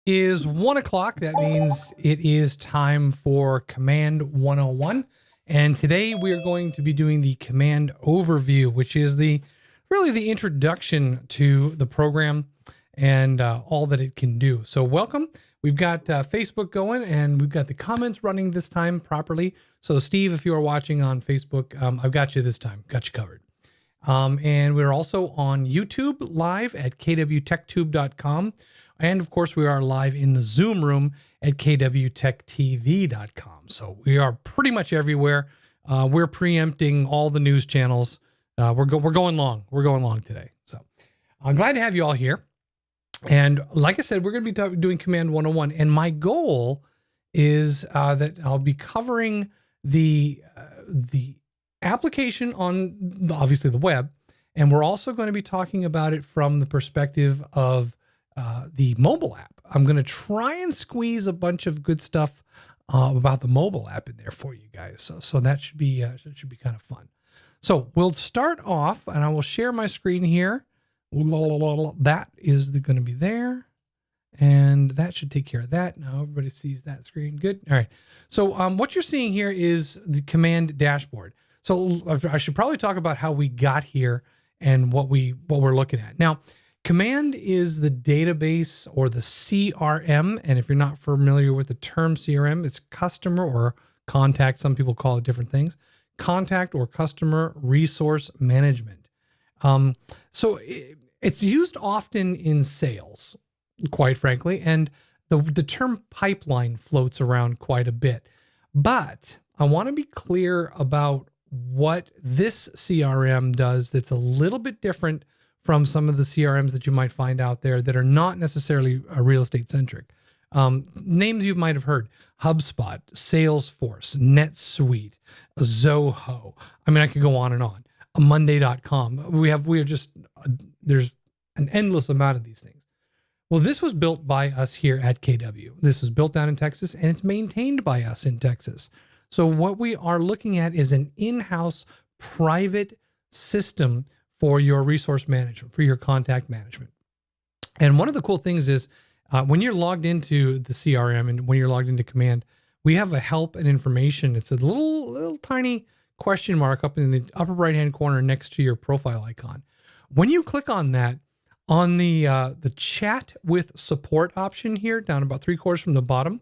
is 1 o'clock. That means it is time for Command 101. And today we are going to be doing the command overview, which is really the introduction to the program and all that it can do. So welcome. We've got Facebook going and we've got the comments running this time properly. So Steve, if you are watching on Facebook, I've got you this time, got you covered. And we're also on YouTube live at kwtechtube.com. And of course, we are live in the Zoom room at kwtechtv.com. So we are pretty much everywhere. We're preempting all the news channels. We're going long. We're going long today. So I'm glad to have you all here. And like I said, we're going to be doing Command 101. And my goal is that I'll be covering the application on obviously the web. And we're also going to be talking about it from the perspective of the mobile app. I'm going to try and squeeze a bunch of good stuff about the mobile app in there for you guys. So that should be kind of fun. So we'll start off and I will share my screen here. That is going to be there. And that should take care of that. Now everybody sees that screen. Good. All right. So what you're seeing here is the command dashboard. So I should probably talk about how we got here and what we're looking at. Now, command is the database or the CRM. And if you're not familiar with the term CRM, it's customer or contact. Some people call it different things. Contact or customer resource management. So it's used often in sales, quite frankly. And the term pipeline floats around quite a bit. But I want to be clear about what this CRM does that's a little bit different from some of the CRMs that you might find out there that are not necessarily real estate centric. Names you might have heard: HubSpot, Salesforce, NetSuite, Zoho. I mean, I could go on and on. Monday.com. There's an endless amount of these things. Well, this was built by us here at KW. This is built down in Texas and it's maintained by us in Texas. So what we are looking at is an in-house private system for your resource management, for your contact management. And one of the cool things is when you're logged into the CRM and when you're logged into Command, we have a help and information. It's a little tiny question mark up in the upper right-hand corner next to your profile icon. When you click on that, on the chat with support option here, down about 3/4 from the bottom,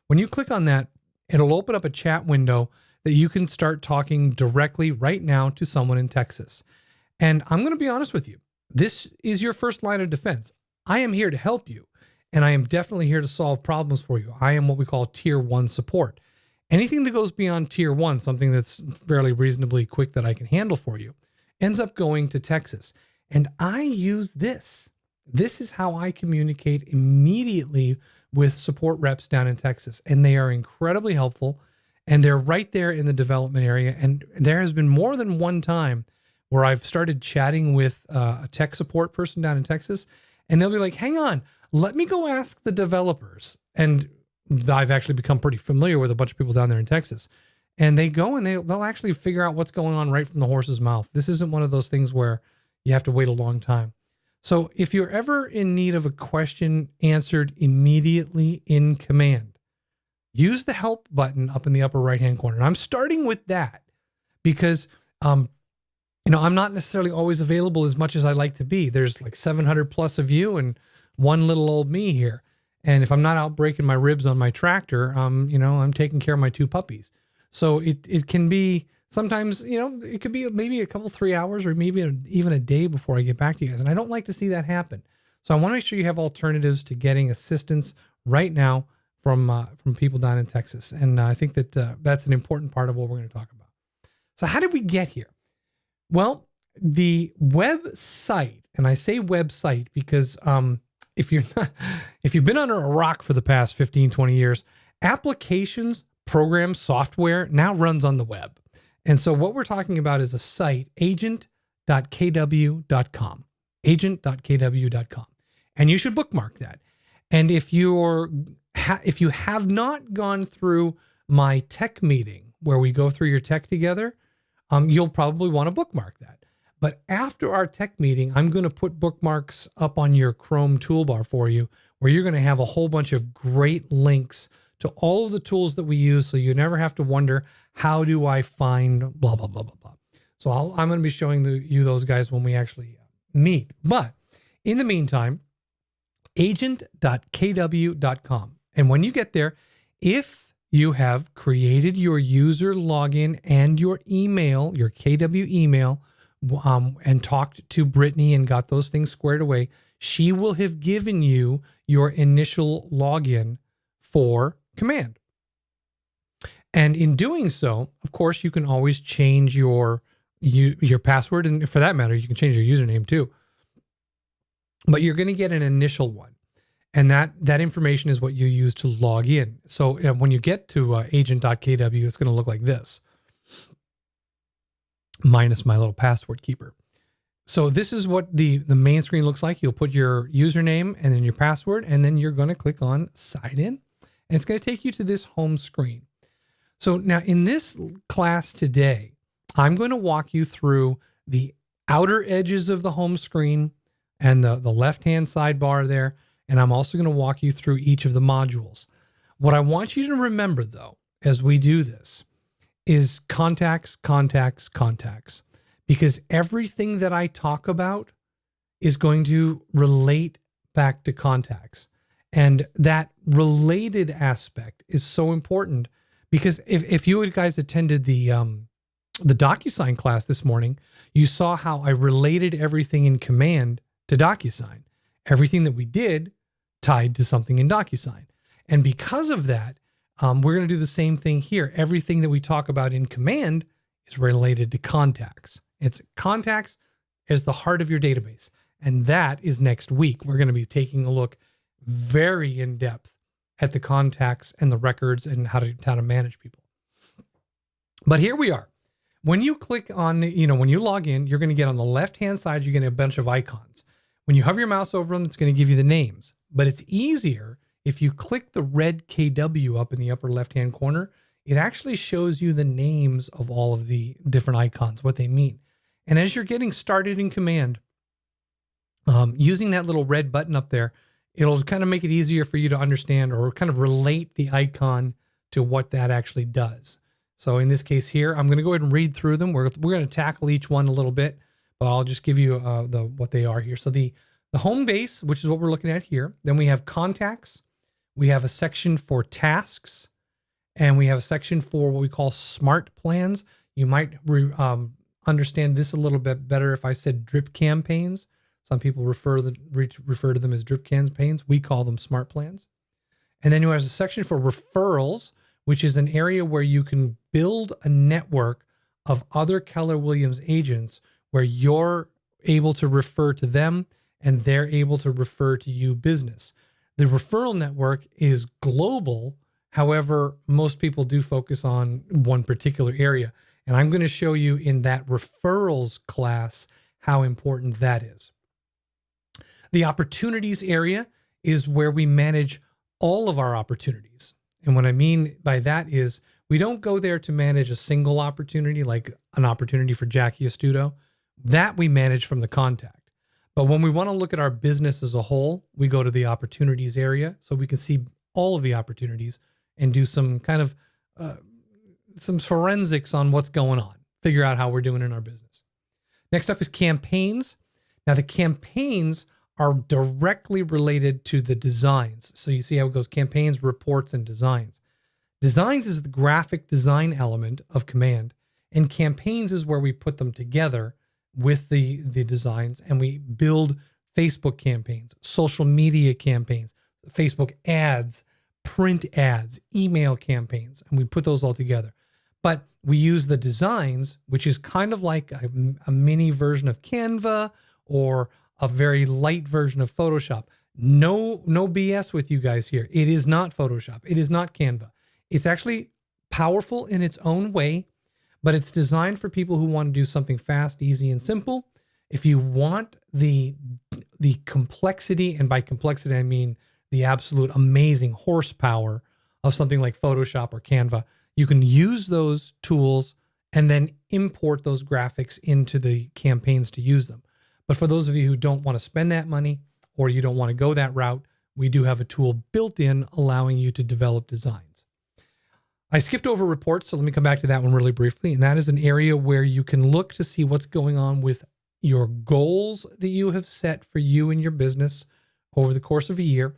when you click on that, it'll open up a chat window that you can start talking directly right now to someone in Texas. And I'm going to be honest with you. This is your first line of defense. I am here to help you. And I am definitely here to solve problems for you. I am what we call tier 1 support. Anything that goes beyond tier 1, something that's fairly reasonably quick that I can handle for you, ends up going to Texas. And I use this. This is how I communicate immediately with support reps down in Texas. And they are incredibly helpful. And they're right there in the development area. And there has been more than one time where I've started chatting with a tech support person down in Texas. And they'll be like, hang on, let me go ask the developers. And I've actually become pretty familiar with a bunch of people down there in Texas. And they go and they'll actually figure out what's going on right from the horse's mouth. This isn't one of those things where you have to wait a long time. So if you're ever in need of a question answered immediately in Command, use the help button up in the upper right-hand corner. And I'm starting with that because, I'm not necessarily always available as much as I'd like to be. There's like 700 plus of you and one little old me here. And if I'm not out breaking my ribs on my tractor, I'm taking care of my 2 puppies. So it can be sometimes, it could be maybe a couple, 3 hours or maybe even a day before I get back to you guys. And I don't like to see that happen. So I want to make sure you have alternatives to getting assistance right now from people down in Texas. And I think that that's an important part of what we're going to talk about. So how did we get here? Well, the website, and I say website because if you've been under a rock for the past 15, 20 years, applications, programs, software now runs on the web. And so what we're talking about is a site, agent.kw.com, agent.kw.com. And you should bookmark that. And if you have not gone through my tech meeting where we go through your tech together, you'll probably want to bookmark that. But after our tech meeting, I'm going to put bookmarks up on your Chrome toolbar for you, where you're going to have a whole bunch of great links to all of the tools that we use. So you never have to wonder, how do I find blah, blah, blah, blah, blah. So I'm going to be showing you those guys when we actually meet. But in the meantime, agent.kw.com. And when you get there, if you have created your user login and your email, your KW email, and talked to Brittany and got those things squared away, she will have given you your initial login for Command. And in doing so, of course, you can always change your password. And for that matter, you can change your username too. But you're going to get an initial one. And that information is what you use to log in. So when you get to agent.kw, it's going to look like this, minus my little password keeper. So this is what the main screen looks like. You'll put your username and then your password, and then you're going to click on sign in, and it's going to take you to this home screen. So now in this class today, I'm going to walk you through the outer edges of the home screen and the left-hand sidebar there. And I'm also going to walk you through each of the modules. What I want you to remember, though, as we do this, is contacts, contacts, contacts. Because everything that I talk about is going to relate back to contacts. And that related aspect is so important, because if you guys attended the DocuSign class this morning, you saw how I related everything in Command to DocuSign. Everything that we did tied to something in DocuSign. And because of that, we're going to do the same thing here. Everything that we talk about in Command is related to contacts. It's contacts is the heart of your database. And that is next week. We're going to be taking a look very in depth at the contacts and the records and how to manage people. But here we are. When you click on, when you log in, you're going to get on the left-hand side, you're going to get a bunch of icons. When you hover your mouse over them, it's going to give you the names. But it's easier if you click the red KW up in the upper left-hand corner. It actually shows you the names of all of the different icons, what they mean. And as you're getting started in Command, using that little red button up there, it'll kind of make it easier for you to understand or kind of relate the icon to what that actually does. So in this case here, I'm going to go ahead and read through them. We're going to tackle each one a little bit, but I'll just give you what they are here. So the home base, which is what we're looking at here. Then we have contacts. We have a section for tasks, and we have a section for what we call smart plans. You might understand this a little bit better if I said drip campaigns. Some people refer to them as drip campaigns. We call them smart plans. And then you have a section for referrals, which is an area where you can build a network of other Keller Williams agents where you're able to refer to them and they're able to refer to you business. The referral network is global. However, most people do focus on one particular area. And I'm going to show you in that referrals class how important that is. The opportunities area is where we manage all of our opportunities. And what I mean by that is we don't go there to manage a single opportunity, like an opportunity for Jackie Astuto. That we manage from the contact. But when we want to look at our business as a whole, we go to the opportunities area so we can see all of the opportunities and do some kind of some forensics on what's going on, figure out how we're doing in our business. Next up is campaigns. Now the campaigns are directly related to the designs. So you see how it goes: campaigns, reports, and designs. Designs is the graphic design element of Command, and campaigns is where we put them together with the designs, and we build Facebook campaigns, social media campaigns, Facebook ads, print ads, email campaigns, and we put those all together. But we use the designs, which is kind of like a mini version of Canva or a very light version of Photoshop. No BS with you guys here. It is not Photoshop. It is not Canva. It's actually powerful in its own way, but it's designed for people who want to do something fast, easy, and simple. If you want the complexity, and by complexity, I mean the absolute amazing horsepower of something like Photoshop or Canva, you can use those tools and then import those graphics into the campaigns to use them. But for those of you who don't want to spend that money or you don't want to go that route, we do have a tool built in allowing you to develop designs. I skipped over reports, so let me come back to that one really briefly. And that is an area where you can look to see what's going on with your goals that you have set for you and your business over the course of a year,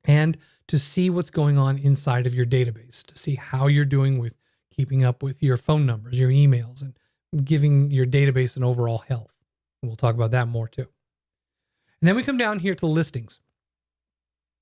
and to see what's going on inside of your database, to see how you're doing with keeping up with your phone numbers, your emails, and giving your database an overall health. And we'll talk about that more too. And then we come down here to listings.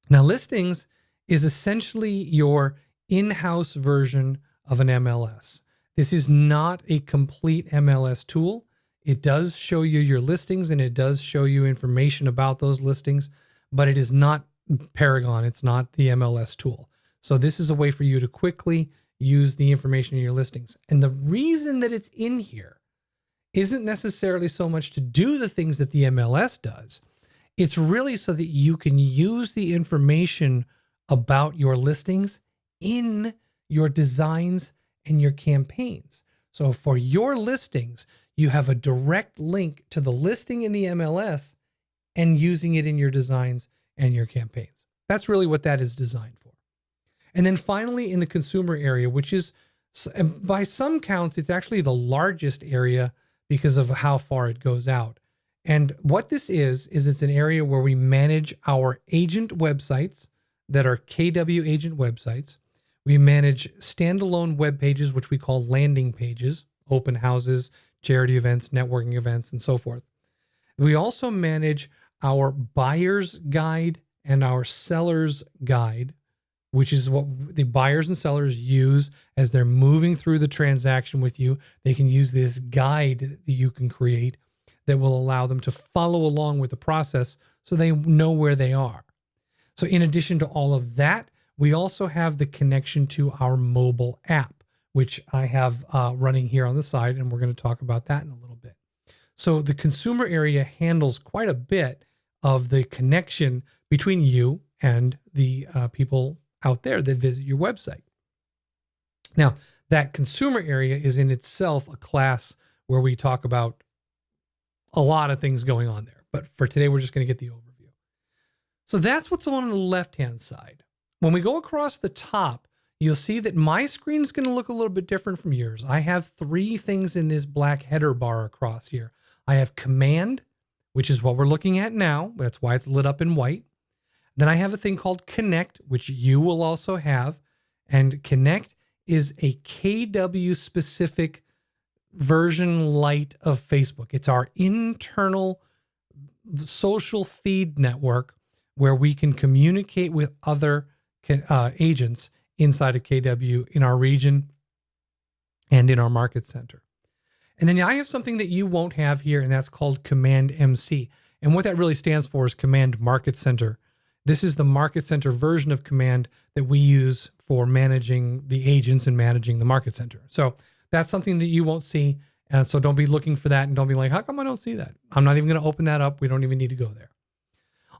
Now, listings is essentially your in-house version of an MLS. This is not a complete MLS tool. It does show you your listings and it does show you information about those listings, but it is not Paragon. It's not the MLS tool. So this is a way for you to quickly use the information in your listings. And the reason that it's in here isn't necessarily so much to do the things that the MLS does. It's really so that you can use the information about your listings in your designs and your campaigns. So for your listings, you have a direct link to the listing in the MLS and using it in your designs and your campaigns. That's really what that is designed for. And then finally, in the consumer area, which is by some counts, it's actually the largest area because of how far it goes out. And what this is it's an area where we manage our agent websites that are KW agent websites. We manage standalone web pages, which we call landing pages, open houses, charity events, networking events, and so forth. We also manage our buyer's guide and our seller's guide, which is what the buyers and sellers use as they're moving through the transaction with you. They can use this guide that you can create that will allow them to follow along with the process so they know where they are. So in addition to all of that, we also have the connection to our mobile app, which I have running here on the side, and we're going to talk about that in a little bit. So the consumer area handles quite a bit of the connection between you and the people out there that visit your website. Now, that consumer area is in itself a class where we talk about a lot of things going on there. But for today, we're just going to get the overview. So that's what's on the left-hand side. When we go across the top, you'll see that my screen is going to look a little bit different from yours. I have three things in this black header bar across here. I have command, which is what we're looking at now. That's why it's lit up in white. Then I have a thing called connect, which you will also have. And connect is a KW specific version light of Facebook. It's our internal social feed network where we can communicate with other agents inside of KW in our region and in our market center. And then I have something that you won't have here, and that's called Command MC. And what that really stands for is Command Market Center. This is the Market Center version of Command that we use for managing the agents and managing the Market Center. So that's something that you won't see. And so don't be looking for that and don't be like, how come I don't see that? I'm not even going to open that up. We don't even need to go there.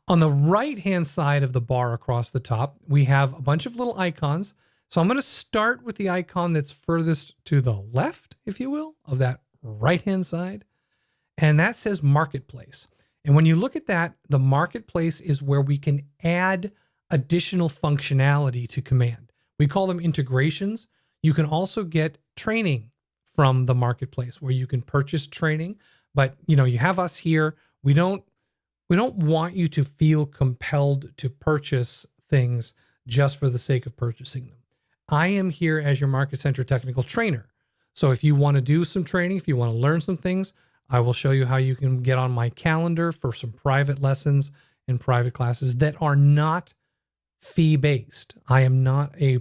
On the right-hand side of the bar across the top, we have a bunch of little icons. So I'm going to start with the icon that's furthest to the left, if you will, of that right-hand side. And that says Marketplace. And when you look at that, the Marketplace is where we can add additional functionality to Command. We call them integrations. You can also get training from the Marketplace where you can purchase training. But, you have us here. We don't want you to feel compelled to purchase things just for the sake of purchasing them. I am here as your Market Center technical trainer. So if you want to do some training, if you want to learn some things, I will show you how you can get on my calendar for some private lessons and private classes that are not fee-based. I am not a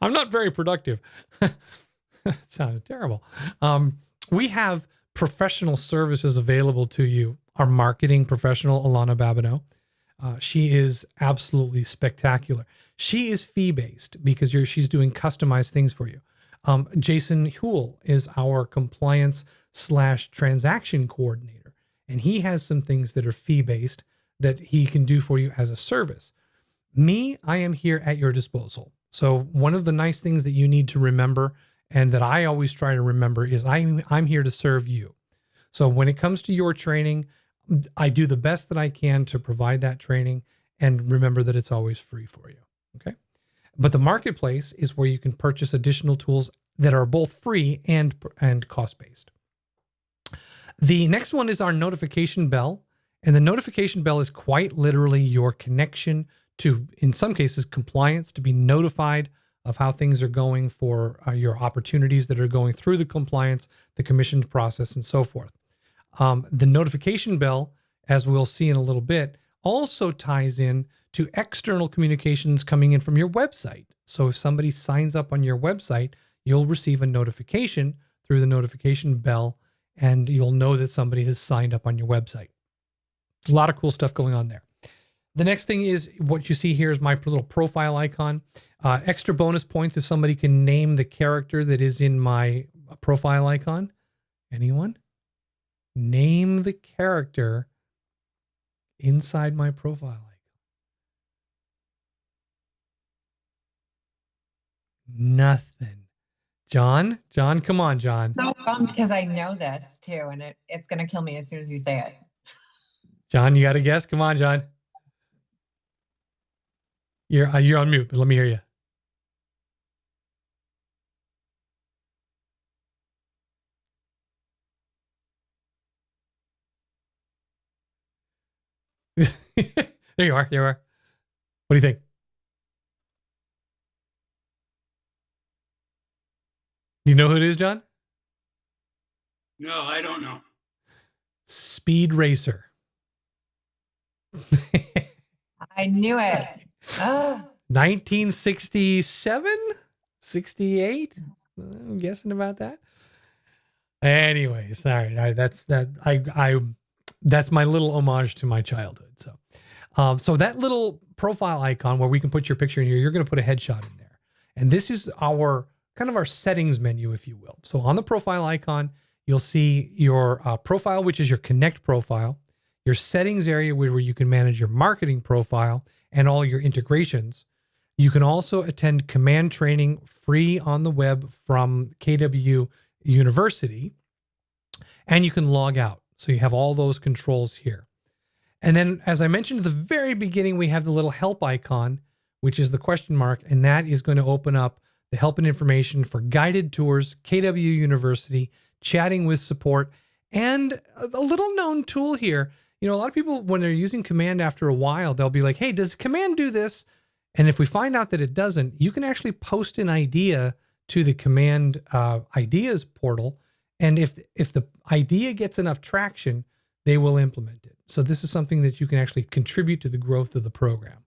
I'm not very productive. That sounded terrible. We have professional services available to you. Our marketing professional, Alana Babineau, she is absolutely spectacular. She is fee-based because she's doing customized things for you. Jason Huell is our compliance/transaction coordinator, and he has some things that are fee-based that he can do for you as a service. Me, I am here at your disposal. So one of the nice things that you need to remember and that I always try to remember is I'm here to serve you. So when it comes to your training, I do the best that I can to provide that training, and remember that it's always free for you. Okay. But the marketplace is where you can purchase additional tools that are both free and cost-based. The next one is our notification bell. And the notification bell is quite literally your connection to, in some cases, compliance, to be notified of how things are going for your opportunities that are going through the compliance, the commissioned process, and so forth. The notification bell, as we'll see in a little bit, also ties in to external communications coming in from your website. So if somebody signs up on your website, you'll receive a notification through the notification bell, and you'll know that somebody has signed up on your website. A lot of cool stuff going on there. The next thing is what you see here is my little profile icon. Extra bonus points if somebody can name the character that is in my profile icon. Anyone? Name the character inside my profile icon. Nothing. John, come on, John. So bummed because I know this too, and it's going to kill me as soon as you say it. John, you got to guess? Come on, John. You're on mute, but let me hear you. There you are. There you are. What do you think? You know who it is, John? No, I don't know. Speed Racer. I knew it. 1967, 68. I'm guessing about that. Anyways, sorry. That's my little homage to my childhood. So that little profile icon where we can put your picture in here, you're going to put a headshot in there. And this is our kind of our settings menu, if you will. So on the profile icon, you'll see your profile, which is your connect profile, your settings area where you can manage your marketing profile and all your integrations. You can also attend command training free on the web from KW University, and you can log out. So you have all those controls here. And then, as I mentioned at the very beginning, we have the little help icon, which is the question mark, and that is going to open up the help and information for guided tours, KW University, chatting with support, and a little known tool here. You know, a lot of people, when they're using command after a while, they'll be like, hey, does command do this? And if we find out that it doesn't, you can actually post an idea to the command ideas portal. And if the idea gets enough traction, they will implement it. So this is something that you can actually contribute to the growth of the program.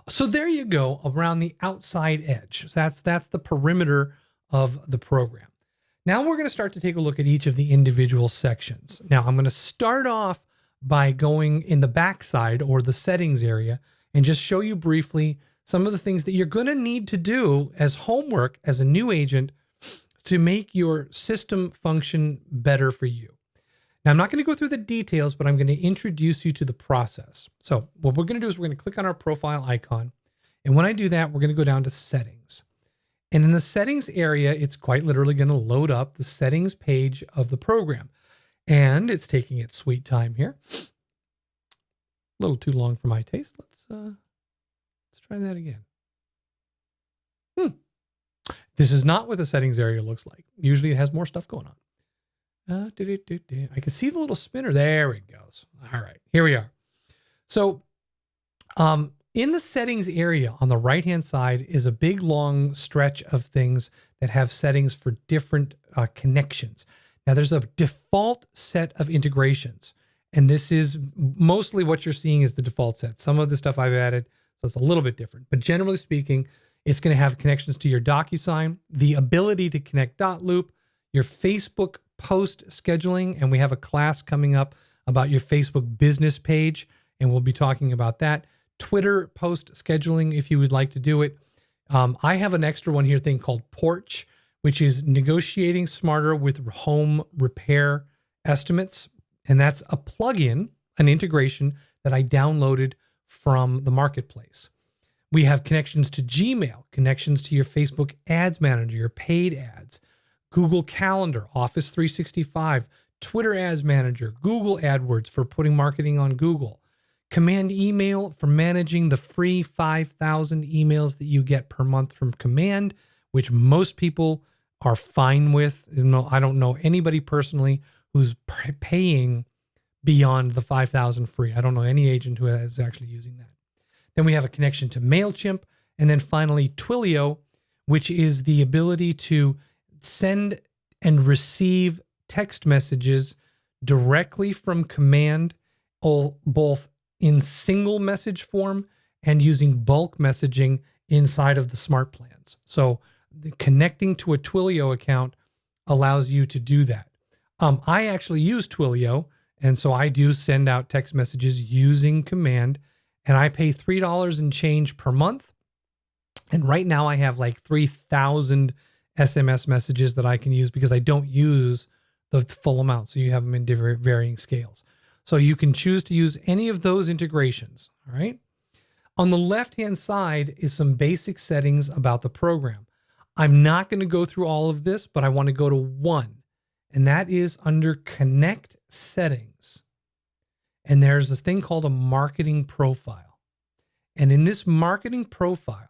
So there you go, around the outside edge. So that's the perimeter of the program. Now we're going to start to take a look at each of the individual sections. Now I'm going to start off by going in the backside or the settings area and just show you briefly some of the things that you're going to need to do as homework as a new agent to make your system function better for you. Now, I'm not going to go through the details, but I'm going to introduce you to the process. So what we're going to do is we're going to click on our profile icon. And when I do that, we're going to go down to settings. And in the settings area, it's quite literally going to load up the settings page of the program. And it's taking its sweet time here. A little too long for my taste. Let's try that again. This is not what the settings area looks like. Usually it has more stuff going on. I can see the little spinner. There it goes. All right, here we are. So in the settings area on the right-hand side is a big, long stretch of things that have settings for different connections. Now, there's a default set of integrations, and this is mostly what you're seeing is the default set. Some of the stuff I've added, so it's a little bit different. But generally speaking, it's going to have connections to your DocuSign, the ability to connect Dotloop, your Facebook post scheduling, and we have a class coming up about your Facebook business page, and we'll be talking about that. Twitter post scheduling, if you would like to do it. I have an extra one here thing called Porch, which is negotiating smarter with home repair estimates. And that's a plugin, an integration that I downloaded from the marketplace. We have connections to Gmail, connections to your Facebook Ads Manager, your paid ads, Google Calendar, Office 365, Twitter Ads Manager, Google AdWords for putting marketing on Google, Command Email for managing the free 5,000 emails that you get per month from Command, which most people are fine with. I don't know anybody personally who's paying beyond the 5,000 free. I don't know any agent who is actually using that. Then we have a connection to MailChimp. And then finally, Twilio, which is the ability to send and receive text messages directly from Command, both in single message form and using bulk messaging inside of the smart plans. So connecting to a Twilio account allows you to do that. I actually use Twilio, and so I do send out text messages using Command, and I pay $3 and change per month. And right now I have like 3,000 SMS messages that I can use because I don't use the full amount. So you have them in different varying scales. So you can choose to use any of those integrations. All right. On the left-hand side is some basic settings about the program. I'm not going to go through all of this, but I want to go to one, and that is under Connect Settings. And there's this thing called a marketing profile. And in this marketing profile,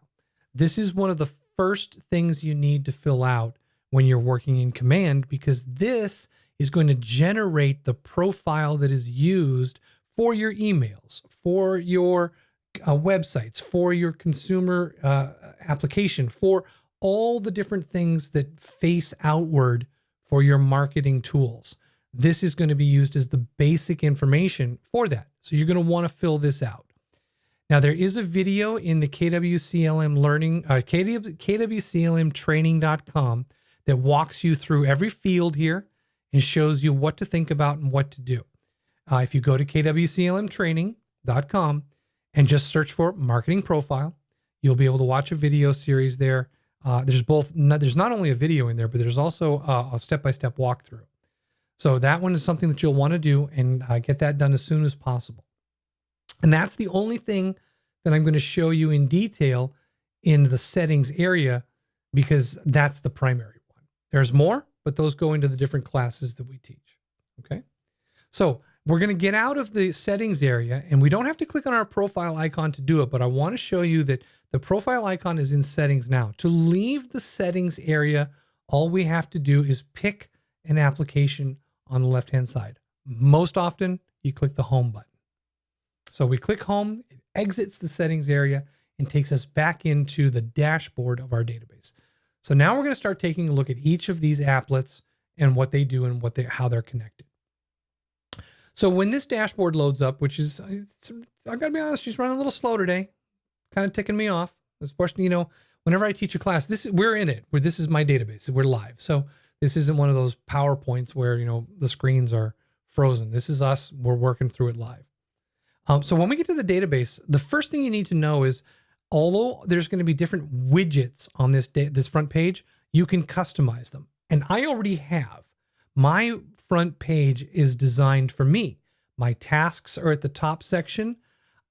this is one of the first things you need to fill out when you're working in Command, because this is going to generate the profile that is used for your emails, for your websites, for your consumer application, for all the different things that face outward for your marketing tools. This is going to be used as the basic information for that. So you're going to want to fill this out. Now, there is a video in the KWCLM learning, KWCLMtraining.com that walks you through every field here and shows you what to think about and what to do. If you go to KWCLMtraining.com and just search for marketing profile, you'll be able to watch a video series there. There's not only a video in there, but there's also a step-by-step walkthrough. So that one is something that you'll want to do and get that done as soon as possible. And that's the only thing that I'm going to show you in detail in the settings area, because that's the primary one. There's more, but those go into the different classes that we teach. Okay. So we're going to get out of the settings area, and we don't have to click on our profile icon to do it, but I want to show you that the profile icon is in settings now. To leave the settings area, all we have to do is pick an application on the left-hand side. Most often, you click the home button. So we click home, it exits the settings area and takes us back into the dashboard of our database. So now we're going to start taking a look at each of these applets and what they do and how they're connected. So when this dashboard loads up, which is, I've got to be honest, she's running a little slow today, kind of ticking me off. Especially, whenever I teach a class, we're in it, where this is my database, we're live. So this isn't one of those PowerPoints where, the screens are frozen. This is us, we're working through it live. So when we get to the database, the first thing you need to know is, although there's going to be different widgets on this front page, you can customize them. And I already have. My front page is designed for me. My tasks are at the top section.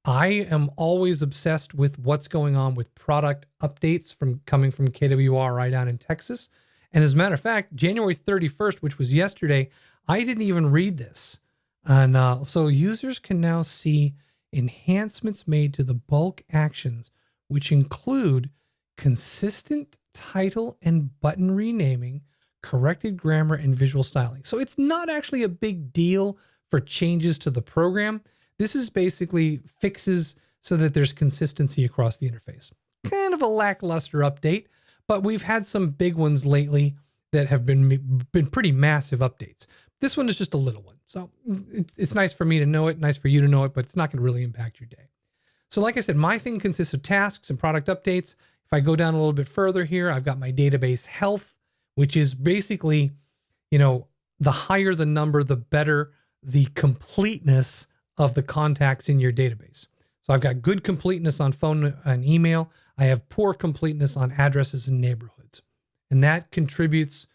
I am always obsessed with what's going on with product updates coming from KWR right down in Texas. And as a matter of fact, January 31st, which was yesterday, I didn't even read this. And so users can now see enhancements made to the bulk actions, which include consistent title and button renaming, corrected grammar, and visual styling. So it's not actually a big deal for changes to the program. This is basically fixes so that there's consistency across the interface. Kind of a lackluster update, but we've had some big ones lately that have been pretty massive updates. This one is just a little one. So it's nice for me to know it, nice for you to know it, but it's not going to really impact your day. So like I said, my thing consists of tasks and product updates. If I go down a little bit further here, I've got my database health, which is basically, the higher the number, the better the completeness of the contacts in your database. So I've got good completeness on phone and email. I have poor completeness on addresses and neighborhoods. And that contributes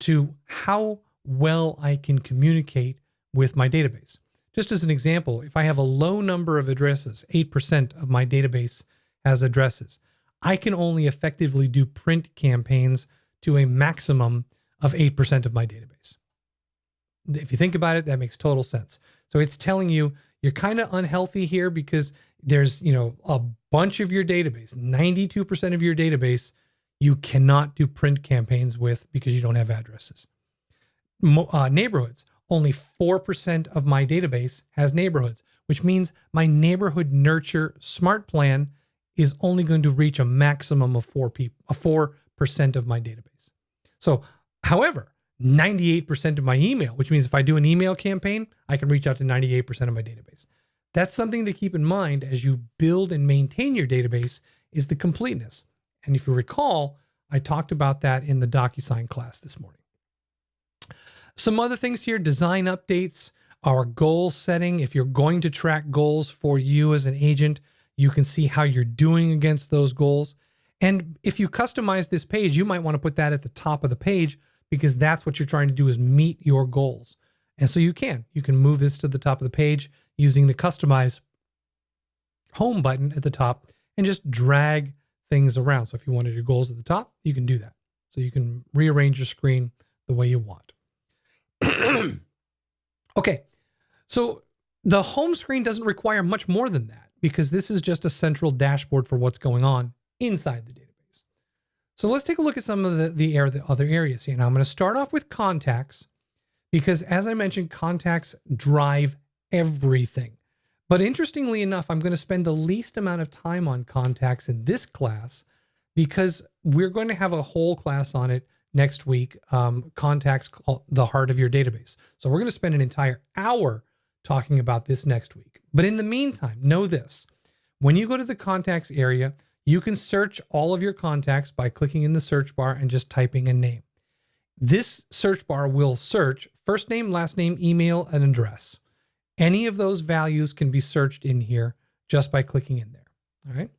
to how well I can communicate with my database. Just as an example, if I have a low number of addresses, 8% of my database has addresses. I can only effectively do print campaigns to a maximum of 8% of my database. If you think about it, that makes total sense. So it's telling you you're kind of unhealthy here because there's, a bunch of your database, 92% of your database, you cannot do print campaigns with because you don't have addresses. Neighborhoods, only 4% of my database has neighborhoods, which means my neighborhood nurture smart plan is only going to reach a maximum of 4% of my database. So, however, 98% of my email, which means if I do an email campaign, I can reach out to 98% of my database. That's something to keep in mind as you build and maintain your database is the completeness. And if you recall, I talked about that in the DocuSign class this morning. Some other things here, design updates, our goal setting. If you're going to track goals for you as an agent, you can see how you're doing against those goals. And if you customize this page, you might want to put that at the top of the page because that's what you're trying to do is meet your goals. And so you can move this to the top of the page using the customize home button at the top and just drag things around. So if you wanted your goals at the top, you can do that. So you can rearrange your screen the way you want. Okay. So the home screen doesn't require much more than that because this is just a central dashboard for what's going on inside the database. So let's take a look at some of the other areas here. Now I'm going to start off with contacts because as I mentioned, contacts drive everything. But interestingly enough, I'm going to spend the least amount of time on contacts in this class because we're going to have a whole class on it next week, contacts called the heart of your database. So we're going to spend an entire hour talking about this next week. But in the meantime, know this. When you go to the contacts area, you can search all of your contacts by clicking in the search bar and just typing a name. This search bar will search first name, last name, email, and address. Any of those values can be searched in here just by clicking in there. All right.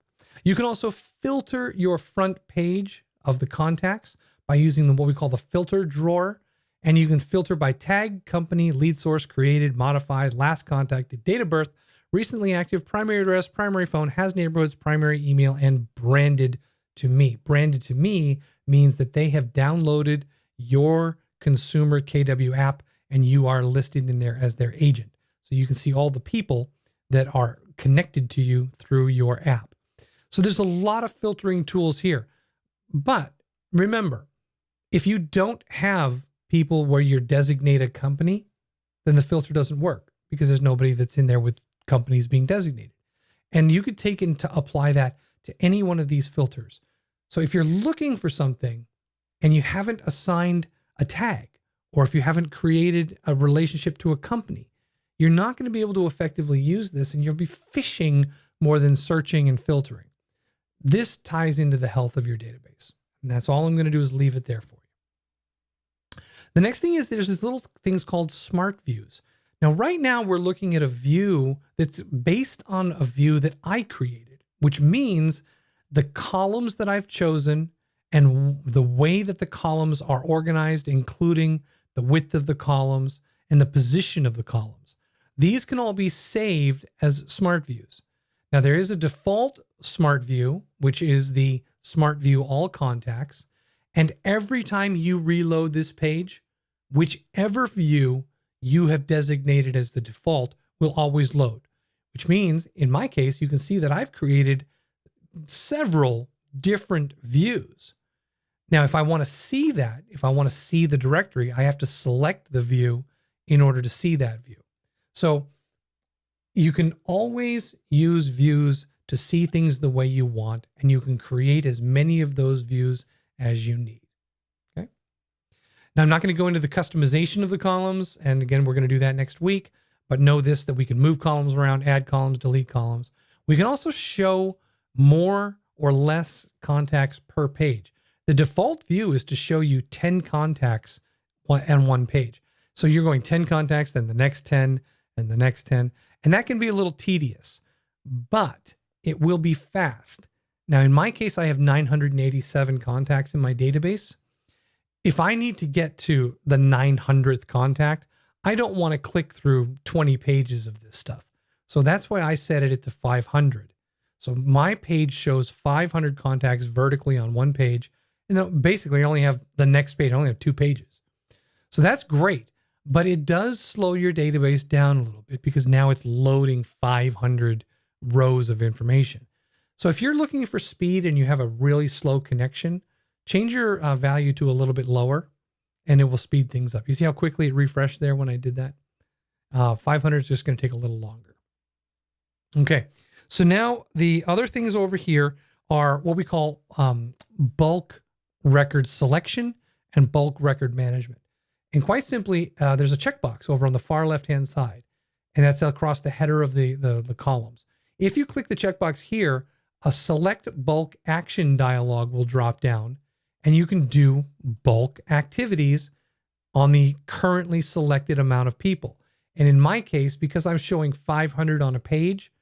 You can also filter your front page of the contacts by using what we call the filter drawer. And you can filter by tag, company, lead source, created, modified, last contacted, date of birth, recently active, primary address, primary phone, has neighborhoods, primary email, and branded to me. Branded to me means that they have downloaded your consumer KW app and you are listed in there as their agent. So you can see all the people that are connected to you through your app. So there's a lot of filtering tools here. But remember, if you don't have people where you designate a company, then the filter doesn't work because there's nobody that's in there with companies being designated. And you could take and to apply that to any one of these filters. So if you're looking for something and you haven't assigned a tag, or if you haven't created a relationship to a company, you're not going to be able to effectively use this and you'll be fishing more than searching and filtering. This ties into the health of your database. And that's all I'm going to do is leave it there for you. The next thing is there's these little things called smart views. Now, right now we're looking at a view that's based on a view that I created, which means the columns that I've chosen and the way that the columns are organized, including the width of the columns and the position of the columns. These can all be saved as smart views. Now, there is a default smart view, which is the smart view all contacts. And every time you reload this page, whichever view you have designated as the default will always load, which means in my case, you can see that I've created several different views. Now, if I want to see that, if I want to see the directory, I have to select the view in order to see that view. So you can always use views to see things the way you want, and you can create as many of those views as you need. Okay. Now, I'm not going to go into the customization of the columns. And again, we're going to do that next week, but know this, that we can move columns around, add columns, delete columns. We can also show more or less contacts per page. The default view is to show you 10 contacts on one page. So you're going 10 contacts, then the next 10, and the next 10. And that can be a little tedious, but it will be fast. Now, in my case, I have 987 contacts in my database. If I need to get to the 900th contact, I don't want to click through 20 pages of this stuff. So that's why I set it to 500. So my page shows 500 contacts vertically on one page. And then basically I only have the next page. I only have 2 pages. So that's great, but it does slow your database down a little bit because now it's loading 500 rows of information. So if you're looking for speed and you have a really slow connection, change your value to a little bit lower and it will speed things up. You see how quickly it refreshed there when I did that? 500 is just going to take a little longer. Okay. So now the other things over here are what we call bulk record selection and bulk record management. And quite simply, there's a checkbox over on the far left-hand side, and that's across the header of the columns. If you click the checkbox here, a select bulk action dialog will drop down, and you can do bulk activities on the currently selected amount of people. And in my case, because I'm showing 500 on a page,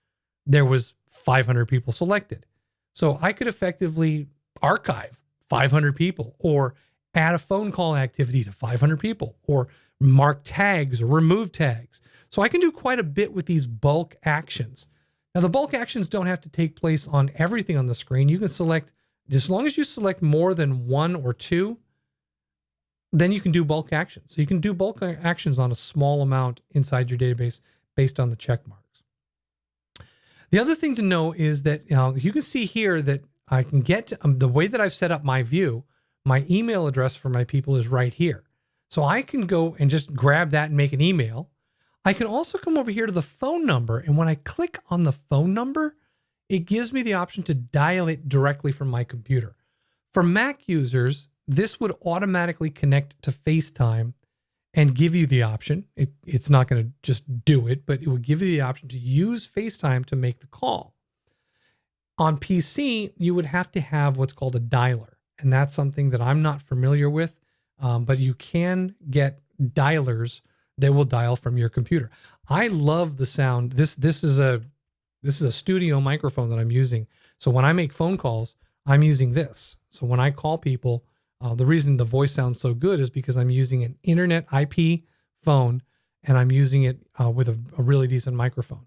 there was 500 people selected. So I could effectively archive 500 people or add a phone call activity to 500 people or mark tags or remove tags. So I can do quite a bit with these bulk actions. Now the bulk actions don't have to take place on everything on the screen. You can select, as long as you select more than 1 or 2, then you can do bulk actions. So you can do bulk actions on a small amount inside your database based on the check marks. The other thing to know is that you can see here that I can get to, the way that I've set up my view, my email address for my people is right here. So I can go and just grab that and make an email. I can also come over here to the phone number. And when I click on the phone number, it gives me the option to dial it directly from my computer. For Mac users, this would automatically connect to FaceTime and give you the option. It's not going to just do it, but it will give you the option to use FaceTime to make the call. On PC, you would have to have what's called a dialer. And that's something that I'm not familiar with, but you can get dialers that will dial from your computer. I love the sound. This is a studio microphone that I'm using. So when I make phone calls, I'm using this. So when I call people, the reason the voice sounds so good is because I'm using an internet IP phone and I'm using it with a really decent microphone.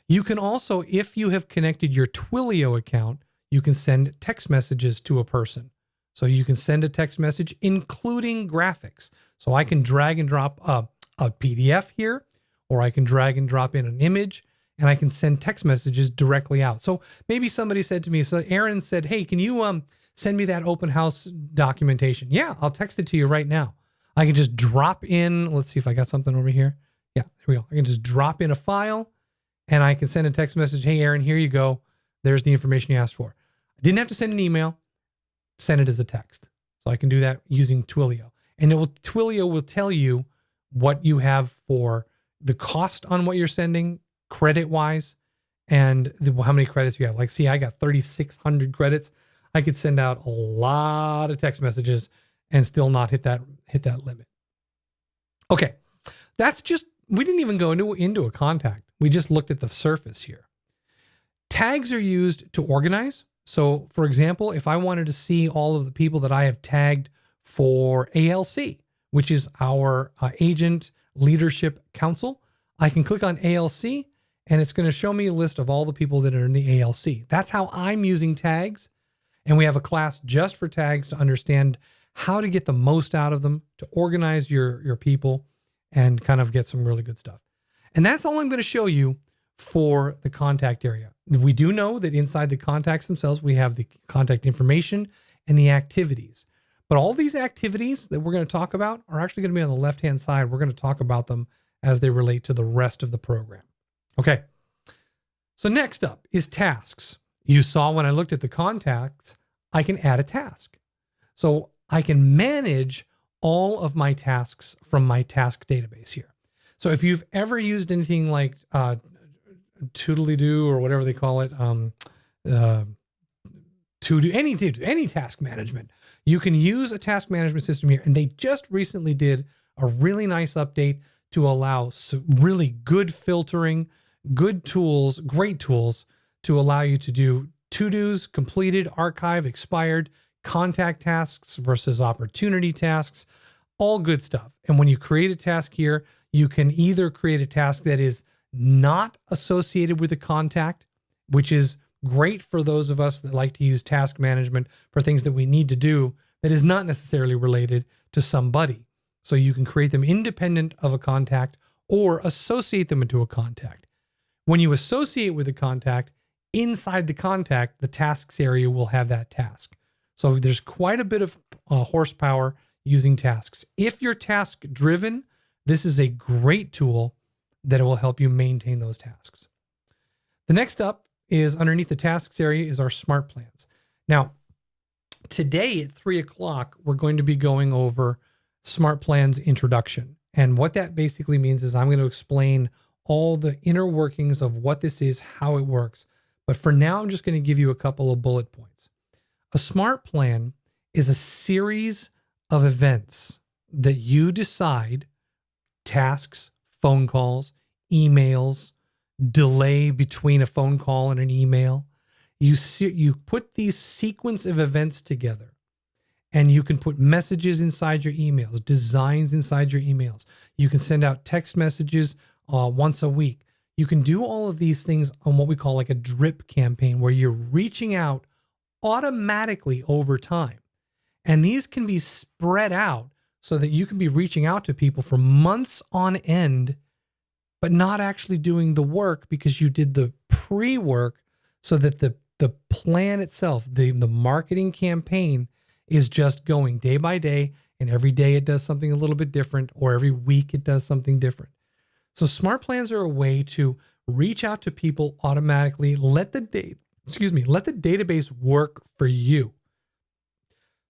You can also, if you have connected your Twilio account, you can send text messages to a person. So you can send a text message, including graphics. So I can drag and drop a PDF here, or I can drag and drop in an image, and I can send text messages directly out. So maybe somebody said to me, so Aaron said, hey, can you send me that open house documentation? Yeah, I'll text it to you right now. I can just drop in, let's see if I got something over here. Yeah, there we go. I can just drop in a file and I can send a text message. Hey, Aaron, here you go. There's the information you asked for. I didn't have to send an email. Send it as a text. So I can do that using Twilio. And Twilio will tell you what you have for the cost on what you're sending, credit-wise, and how many credits you have. Like, see, I got 3,600 credits. I could send out a lot of text messages and still not hit that limit. Okay, that's just, we didn't even go into a contact. We just looked at the surface here. Tags are used to organize. So for example, if I wanted to see all of the people that I have tagged for ALC, which is our Agent Leadership Council, I can click on ALC and it's going to show me a list of all the people that are in the ALC. That's how I'm using tags. And we have a class just for tags to understand how to get the most out of them, to organize your people and kind of get some really good stuff. And that's all I'm going to show you for the contact area. We do know that inside the contacts themselves, we have the contact information and the activities. But all these activities that we're going to talk about are actually going to be on the left-hand side. We're going to talk about them as they relate to the rest of the program. Okay. So next up is tasks. You saw when I looked at the contacts, I can add a task. So I can manage all of my tasks from my task database here. So if you've ever used anything like Toodly-doo or whatever they call it, to do any task management, you can use a task management system here. And they just recently did a really nice update to allow really good filtering, good tools, great tools to allow you to do to-dos, completed, archive, expired, contact tasks versus opportunity tasks, all good stuff. And when you create a task here, you can either create a task that is not associated with a contact, which is Great for those of us that like to use task management for things that we need to do that is not necessarily related to somebody. So you can create them independent of a contact or associate them into a contact. When you associate with a contact, inside the contact, the tasks area will have that task. So there's quite a bit of horsepower using tasks. If you're task driven, this is a great tool that will help you maintain those tasks. The next up is underneath the tasks area is our smart plans. Now, today at 3:00, we're going to be going over smart plans introduction. And what that basically means is I'm going to explain all the inner workings of what this is, how it works. But for now, I'm just going to give you a couple of bullet points. A smart plan is a series of events that you decide, tasks, phone calls, emails, delay between a phone call and an email. You put these sequence of events together, and you can put messages inside your emails, designs inside your emails. You can send out text messages once a week. You can do all of these things on what we call like a drip campaign, where you're reaching out automatically over time. And these can be spread out so that you can be reaching out to people for months on end, but not actually doing the work because you did the pre-work, so that the plan itself, the marketing campaign, is just going day by day, and every day it does something a little bit different, or every week it does something different. So smart plans are a way to reach out to people automatically, let the database work for you.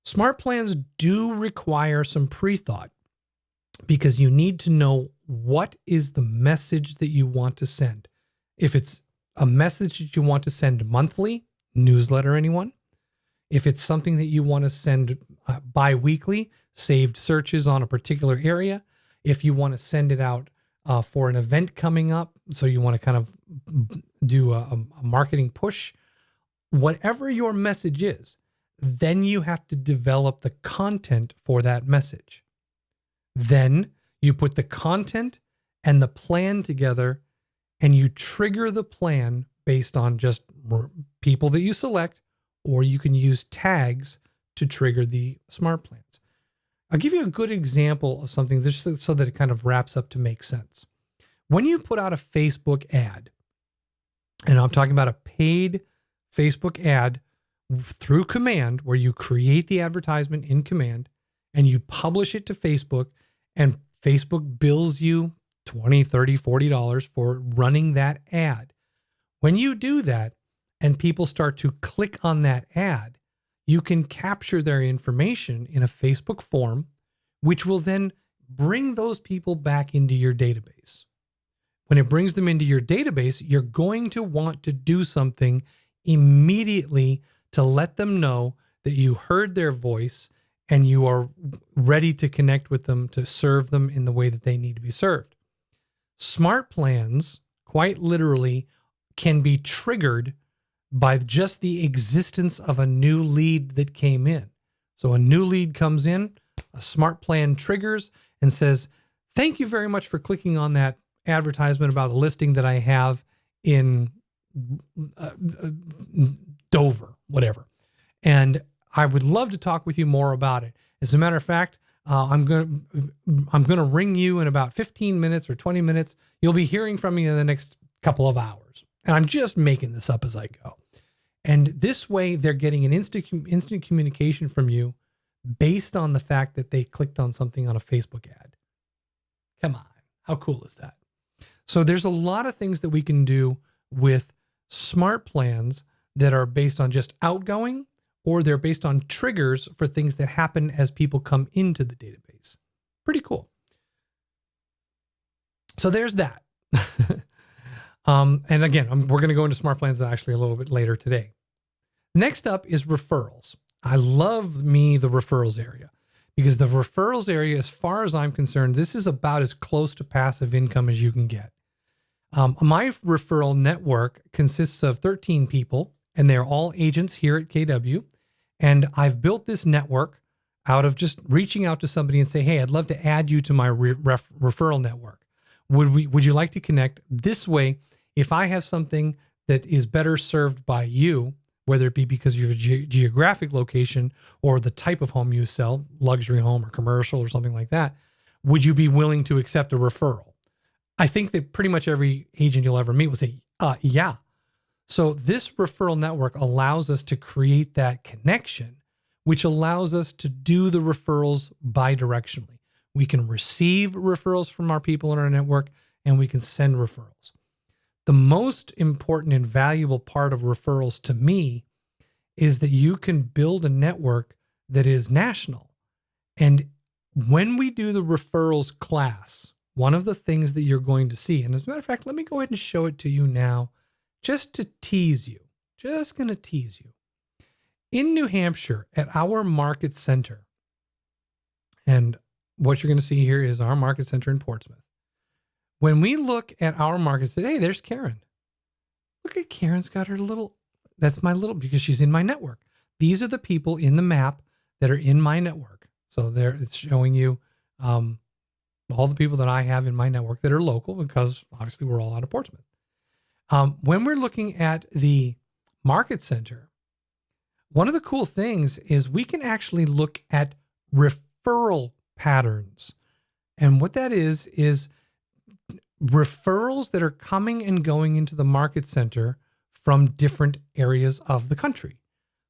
Smart plans do require some pre-thought, because you need to know what is the message that you want to send. If it's a message that you want to send monthly, newsletter, anyone? If it's something that you want to send bi-weekly, saved searches on a particular area. If you want to send it out for an event coming up, so you want to kind of do a marketing push, whatever your message is, then you have to develop the content for that message. Then you put the content and the plan together, and you trigger the plan based on just people that you select, or you can use tags to trigger the smart plans. I'll give you a good example of something just so that it kind of wraps up to make sense. When you put out a Facebook ad, and I'm talking about a paid Facebook ad through command, where you create the advertisement in command and you publish it to Facebook, and Facebook bills you $20, $30, $40 for running that ad. When you do that and people start to click on that ad, you can capture their information in a Facebook form, which will then bring those people back into your database. When it brings them into your database, you're going to want to do something immediately to let them know that you heard their voice and you are ready to connect with them to serve them in the way that they need to be served. Smart plans, quite literally, can be triggered by just the existence of a new lead that came in. So a new lead comes in, a smart plan triggers and says, "Thank you very much for clicking on that advertisement about the listing that I have in Dover, whatever. And I would love to talk with you more about it. As a matter of fact, I'm going to ring you in about 15 minutes or 20 minutes. You'll be hearing from me in the next couple of hours." And I'm just making this up as I go. And this way they're getting an instant communication from you based on the fact that they clicked on something on a Facebook ad. Come on. How cool is that? So there's a lot of things that we can do with smart plans that are based on just outgoing, or they're based on triggers for things that happen as people come into the database. Pretty cool. So there's that. And again, we're going to go into smart plans actually a little bit later today. Next up is referrals. I love the referrals area, because the referrals area, as far as I'm concerned, this is about as close to passive income as you can get. My referral network consists of 13 people, and they're all agents here at KW. And I've built this network out of just reaching out to somebody and say, "Hey, I'd love to add you to my referral network. Would you like to connect? This way, if I have something that is better served by you, whether it be because of your geographic location or the type of home you sell, luxury home or commercial or something like that, would you be willing to accept a referral? I think that pretty much every agent you'll ever meet will say, yeah. So this referral network allows us to create that connection, which allows us to do the referrals bidirectionally. We can receive referrals from our people in our network, and we can send referrals. The most important and valuable part of referrals to me is that you can build a network that is national. And when we do the referrals class, one of the things that you're going to see, and as a matter of fact, let me go ahead and show it to you now, just to tease you, just going to tease you. In New Hampshire at our market center, and what you're going to see here is our market center in Portsmouth. When we look at our market, say, hey, there's Karen. Look at Karen's got her little, that's my little, because she's in my network. These are the people in the map that are in my network. So there it's showing you all the people that I have in my network that are local, because obviously we're all out of Portsmouth. When we're looking at the market center, one of the cool things is we can actually look at referral patterns. And what that is referrals that are coming and going into the market center from different areas of the country.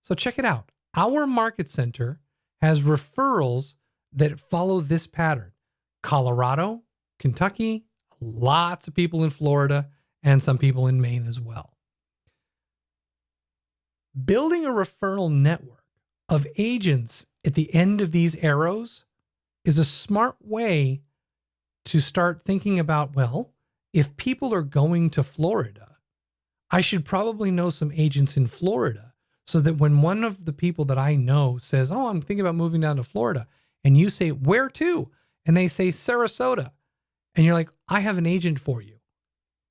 So check it out. Our market center has referrals that follow this pattern. Colorado, Kentucky, lots of people in Florida, and some people in Maine as well. Building a referral network of agents at the end of these arrows is a smart way to start thinking about, well, if people are going to Florida, I should probably know some agents in Florida, so that when one of the people that I know says, oh, I'm thinking about moving down to Florida, and you say, where to? And they say Sarasota. And you're like, I have an agent for you.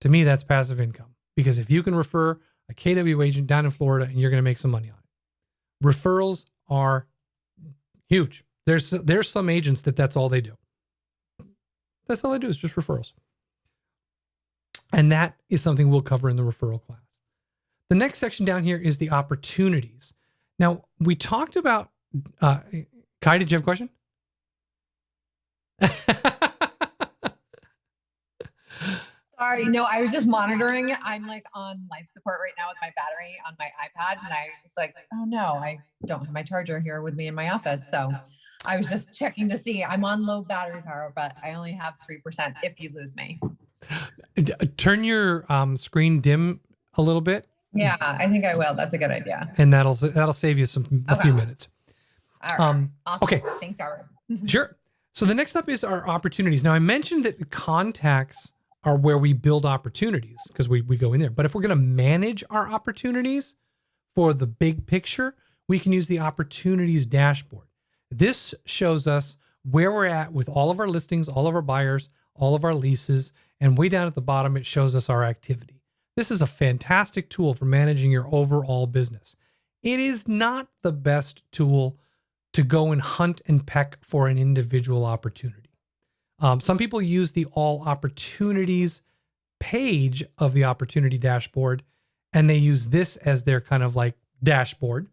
To me, that's passive income, because if you can refer a KW agent down in Florida, and you're going to make some money on it. Referrals are huge. There's some agents that's all they do. That's all they do is just referrals. And that is something we'll cover in the referral class. The next section down here is the opportunities. Now, we talked about, Kai, did you have a question? Sorry, no, I was just monitoring. I'm like on life support right now with my battery on my iPad, and I was like, oh no, I don't have my charger here with me in my office. So I was just checking to see. I'm on low battery power, but I only have 3% if you lose me. Turn your screen dim a little bit. Yeah, I think I will. That's a good idea. And that'll save you a few minutes. All right. Awesome. Okay. Thanks, Robert. Sure. So the next up is our opportunities. Now, I mentioned that contacts are where we build opportunities, because we go in there. But if we're going to manage our opportunities for the big picture, we can use the opportunities dashboard. This shows us where we're at with all of our listings, all of our buyers, all of our leases, and way down at the bottom, it shows us our activity. This is a fantastic tool for managing your overall business. It is not the best tool to go and hunt and peck for an individual opportunity. Some people use the all opportunities page of the opportunity dashboard, and they use this as their kind of like dashboard.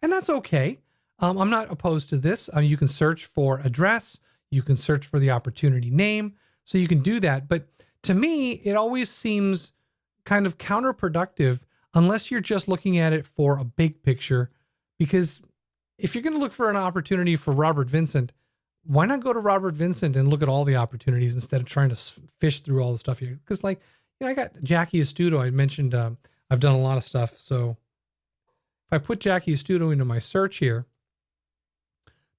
And that's okay. I'm not opposed to this. You can search for address. You can search for the opportunity name. So you can do that. But to me, it always seems kind of counterproductive unless you're just looking at it for a big picture. Because if you're going to look for an opportunity for Robert Vincent, why not go to Robert Vincent and look at all the opportunities instead of trying to fish through all the stuff here? Because I got Jackie Astuto. I mentioned I've done a lot of stuff. So if I put Jackie Astuto into my search here,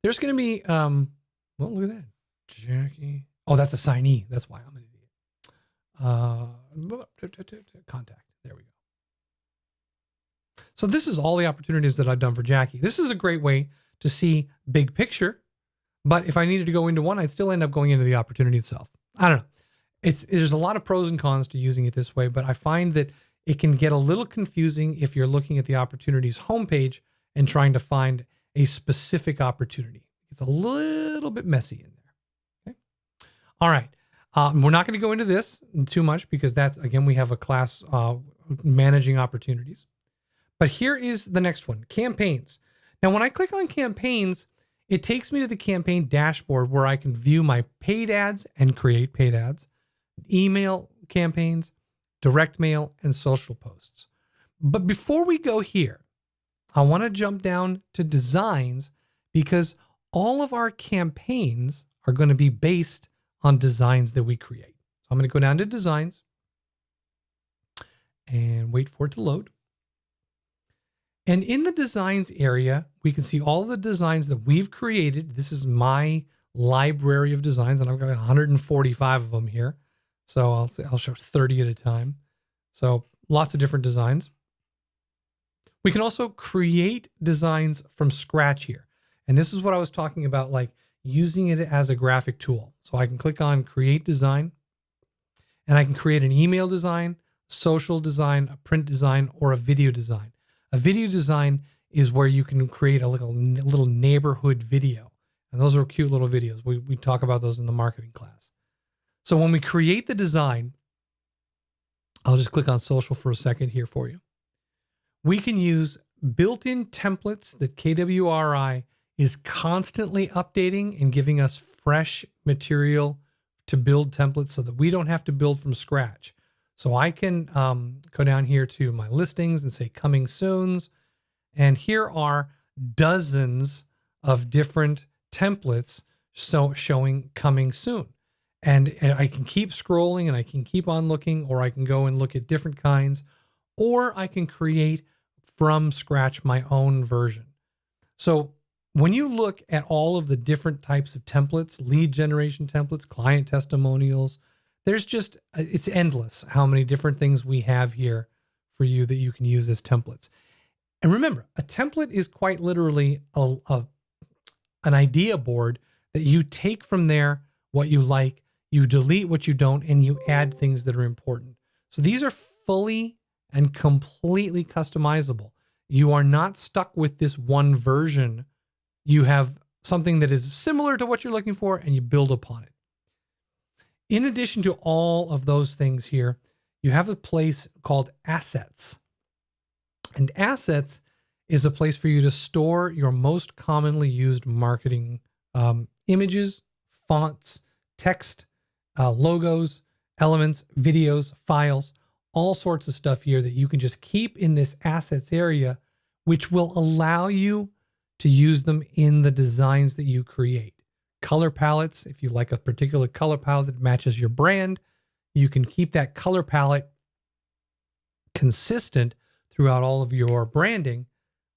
there's going to be, well, look at that. Jackie. Oh, that's a signee. That's why I'm an idiot. Contact. There we go. So this is all the opportunities that I've done for Jackie. This is a great way to see big picture. But if I needed to go into one, I'd still end up going into the opportunity itself. I don't know. There's a lot of pros and cons to using it this way, but I find that it can get a little confusing if you're looking at the opportunities homepage and trying to find a specific opportunity. It's a little bit messy in there. Okay. All right. We're not going to go into this too much because that's, again, we have a class managing opportunities. But here is the next one, campaigns. Now, when I click on campaigns, it takes me to the campaign dashboard where I can view my paid ads and create paid ads, email campaigns, direct mail, and social posts. But before we go here, I want to jump down to designs because all of our campaigns are going to be based on designs that we create. So I'm going to go down to designs and wait for it to load. And in the designs area, we can see all the designs that we've created. This is my library of designs, and I've got 145 of them here. So I'll show 30 at a time. So lots of different designs. We can also create designs from scratch here. And this is what I was talking about, like using it as a graphic tool. So I can click on create design, and I can create an email design, social design, a print design, or a video design. A video design is where you can create a little neighborhood video. And those are cute little videos. We talk about those in the marketing class. So when we create the design, I'll just click on social for a second here for you. We can use built-in templates that KWRI is constantly updating and giving us fresh material to build templates so that we don't have to build from scratch. So I can go down here to my listings and say coming soons. And here are dozens of different templates showing coming soon. And I can keep scrolling and I can keep on looking, or I can go and look at different kinds, or I can create from scratch my own version. So when you look at all of the different types of templates, lead generation templates, client testimonials, it's endless how many different things we have here for you that you can use as templates. And remember, a template is quite literally an idea board that you take from there what you like, you delete what you don't, and you add things that are important. So these are fully and completely customizable. You are not stuck with this one version. You have something that is similar to what you're looking for, and you build upon it. In addition to all of those things here, you have a place called assets. And assets is a place for you to store your most commonly used marketing images, fonts, text, logos, elements, videos, files, all sorts of stuff here that you can just keep in this assets area, which will allow you to use them in the designs that you create. Color palettes, if you like a particular color palette that matches your brand, you can keep that color palette consistent throughout all of your branding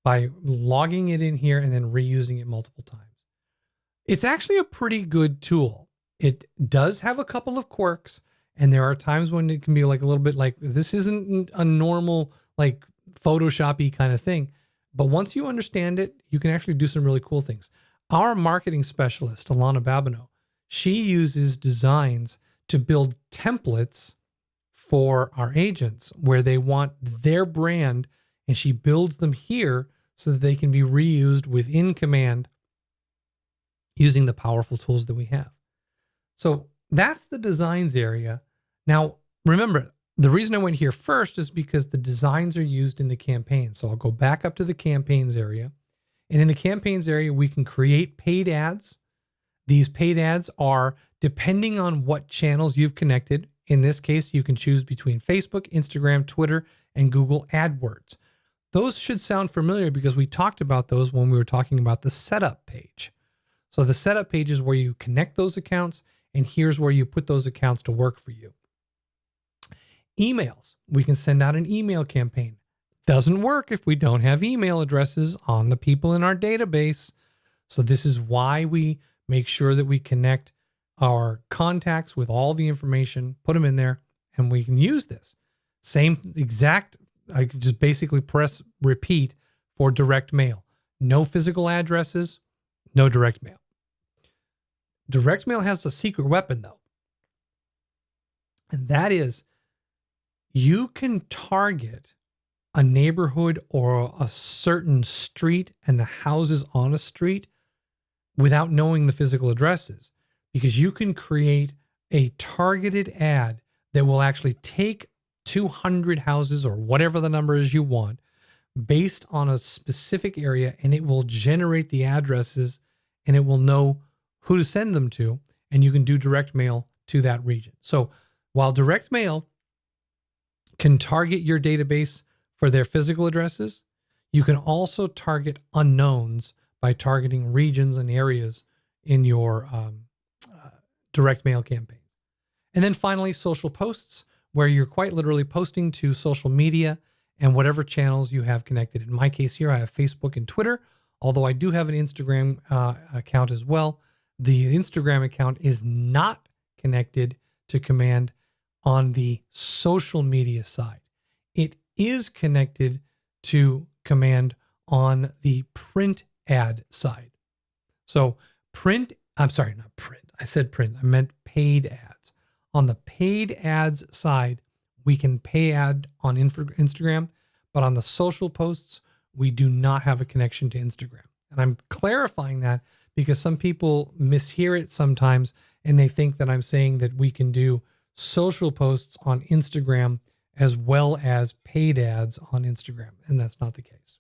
by logging it in here and then reusing it multiple times. It's actually a pretty good tool. It does have a couple of quirks, and there are times when it can be like a little bit like, this isn't a normal like Photoshop-y kind of thing. But once you understand it, you can actually do some really cool things. Our marketing specialist, Alana Babineau, she uses designs to build templates for our agents where they want their brand, and she builds them here so that they can be reused within Command using the powerful tools that we have. So that's the designs area. Now, remember, the reason I went here first is because the designs are used in the campaign. So I'll go back up to the campaigns area. And in the campaigns area, we can create paid ads. These paid ads are depending on what channels you've connected. In this case, you can choose between Facebook, Instagram, Twitter, and Google AdWords. Those should sound familiar because we talked about those when we were talking about the setup page. So the setup page is where you connect those accounts, and here's where you put those accounts to work for you. Emails. We can send out an email campaign. Doesn't work if we don't have email addresses on the people in our database. So this is why we make sure that we connect our contacts with all the information, put them in there, and we can use this. Same exact, I could just basically press repeat for direct mail. No physical addresses, no direct mail. Direct mail has a secret weapon though. And that is, you can target a neighborhood or a certain street and the houses on a street without knowing the physical addresses, because you can create a targeted ad that will actually take 200 houses or whatever the number is you want based on a specific area, and it will generate the addresses and it will know who to send them to, and you can do direct mail to that region. So while direct mail can target your database for their physical addresses, you can also target unknowns by targeting regions and areas in your direct mail campaigns. And then finally, social posts, where you're quite literally posting to social media and whatever channels you have connected. In my case here, I have Facebook and Twitter, although I do have an Instagram account as well. The Instagram account is not connected to Command on the social media side. It is connected to Command on the print ad side. So not print. I said print. I meant paid ads. On the paid ads side, we can pay ad on Instagram, but on the social posts, we do not have a connection to Instagram. And I'm clarifying that because some people mishear it sometimes and they think that I'm saying that we can do social posts on Instagram as well as paid ads on Instagram. And that's not the case.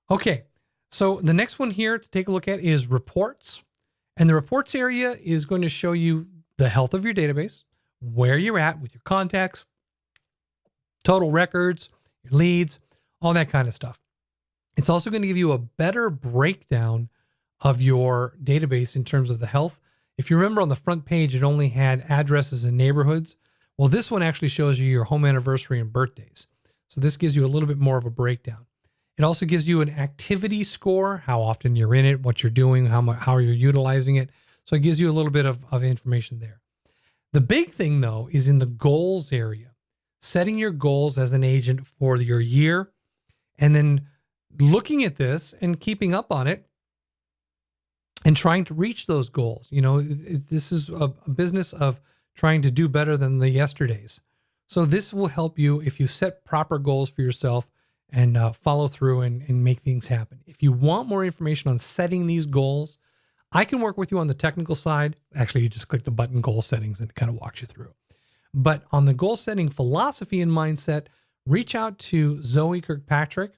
Okay. So the next one here to take a look at is reports. And the reports area is going to show you the health of your database, where you're at with your contacts, total records, your leads, all that kind of stuff. It's also going to give you a better breakdown of your database in terms of the health. If you remember on the front page, it only had addresses and neighborhoods. Well, this one actually shows you your home anniversary and birthdays. So this gives you a little bit more of a breakdown. It also gives you an activity score, how often you're in it, what you're doing, how you're utilizing it. So it gives you a little bit of information there. The big thing, though, is in the goals area, setting your goals as an agent for your year, and then looking at this and keeping up on it and trying to reach those goals. You know, this is a business of trying to do better than the yesterdays. So this will help you if you set proper goals for yourself and follow through and make things happen. If you want more information on setting these goals, I can work with you on the technical side. Actually, you just click the button goal settings and it kind of walks you through. But on the goal setting philosophy and mindset, reach out to Zoe Kirkpatrick,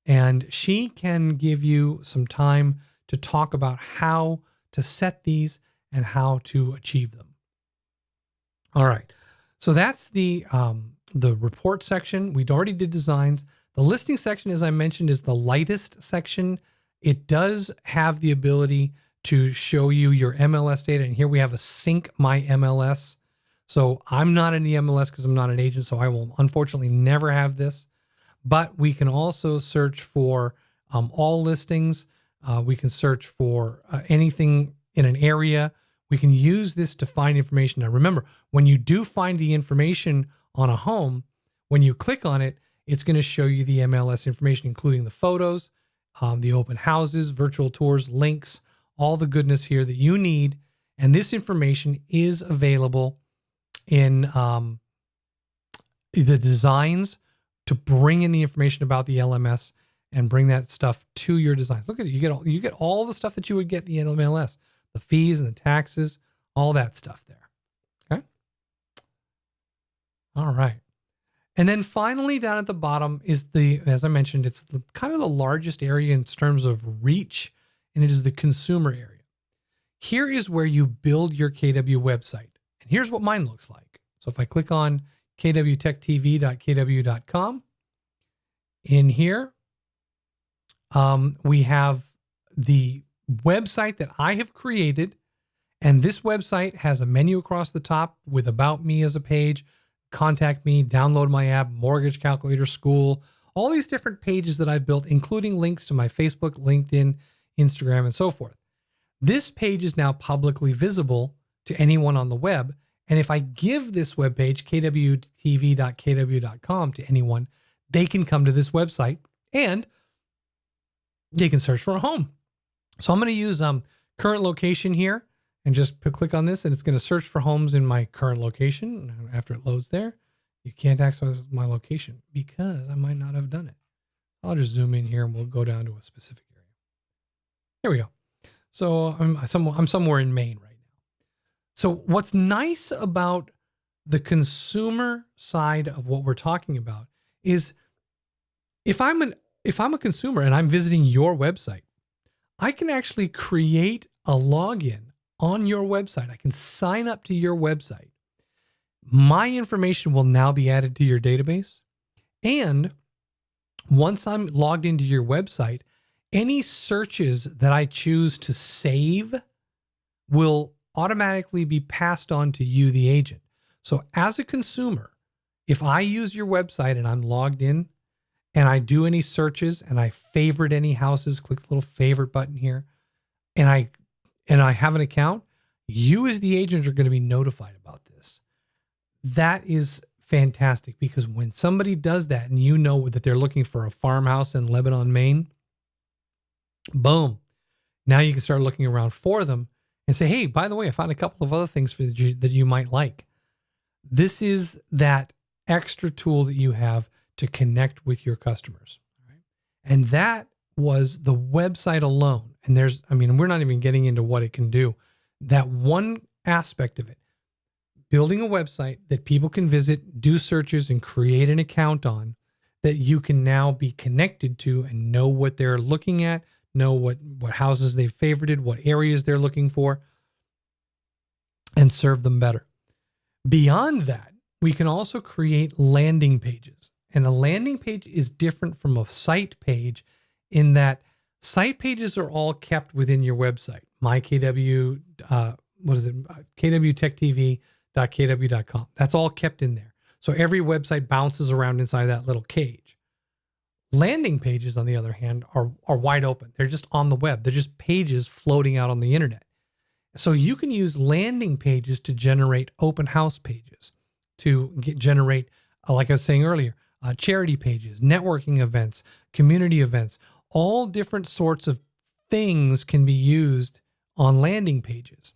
and she can give you some time to talk about how to set these and how to achieve them. All right. So that's the report section. We already did designs. The listing section, as I mentioned, is the lightest section. It does have the ability to show you your MLS data. And here we have a sync my MLS. So I'm not in the MLS because I'm not an agent. So I will unfortunately never have this, but we can also search for all listings. We can search for anything in an area. We can use this to find information. Now, remember, when you do find the information on a home, when you click on it, it's going to show you the MLS information, including the photos, the open houses, virtual tours, links, all the goodness here that you need. And this information is available in the designs to bring in the information about the LMS and bring that stuff to your designs. Look at it. You get all the stuff that you would get in the MLS, the fees and the taxes, all that stuff there. Okay. All right. And then finally down at the bottom is as I mentioned, it's kind of the largest area in terms of reach, and it is the consumer area. Here is where you build your KW website. And here's what mine looks like. So if I click on kwtechtv.kw.com, in here, we have the website that I have created. And this website has a menu across the top with About Me as a page, Contact Me, Download My App, Mortgage Calculator, School, all these different pages that I've built, including links to my Facebook, LinkedIn, Instagram, and so forth. This page is now publicly visible to anyone on the web. And if I give this webpage, kwtv.kw.com, to anyone, they can come to this website and they can search for a home. So I'm going to use current location here and just click on this, and it's going to search for homes in my current location. After it loads there, you can't access my location because I might not have done it. I'll just zoom in here and we'll go down to a specific area. Here we go. So I'm somewhere in Maine right now. So what's nice about the consumer side of what we're talking about is if I'm a consumer and I'm visiting your website, I can actually create a login on your website. I can sign up to your website. My information will now be added to your database. And once I'm logged into your website, any searches that I choose to save will automatically be passed on to you, the agent. So as a consumer, if I use your website and I'm logged in and I do any searches and I favorite any houses, click the little favorite button here, and I have an account, you as the agent are going to be notified about this. That is fantastic, because when somebody does that and you know that they're looking for a farmhouse in Lebanon, Maine, boom. Now you can start looking around for them and say, hey, by the way, I found a couple of other things that you might like. This is that extra tool that you have to connect with your customers. Right? And that was the website alone. And we're not even getting into what it can do. That one aspect of it, building a website that people can visit, do searches, and create an account on, that you can now be connected to and know what they're looking at, know what houses they've favorited, what areas they're looking for, and serve them better. Beyond that, we can also create landing pages. And a landing page is different from a site page in that site pages are all kept within your website. kwtech.kw.com. That's all kept in there. So every website bounces around inside that little cage. Landing pages, on the other hand, are wide open. They're just on the web. They're just pages floating out on the internet. So you can use landing pages to generate open house pages, to generate, like I was saying earlier, charity pages, networking events, community events. All different sorts of things can be used on landing pages.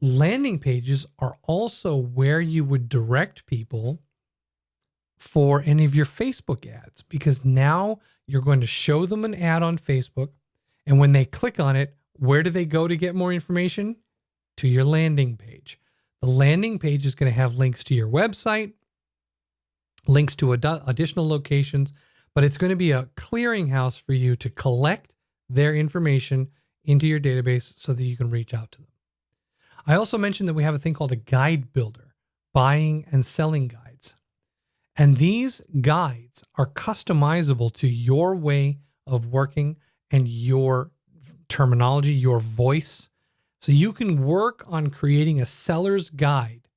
Landing pages are also where you would direct people for any of your Facebook ads, because now you're going to show them an ad on Facebook. And when they click on it, where do they go to get more information? To your landing page. The landing page is going to have links to your website, links to additional locations, but it's going to be a clearinghouse for you to collect their information into your database so that you can reach out to them. I also mentioned that we have a thing called a guide builder, buying and selling guides. And these guides are customizable to your way of working and your terminology, your voice. So you can work on creating a seller's guide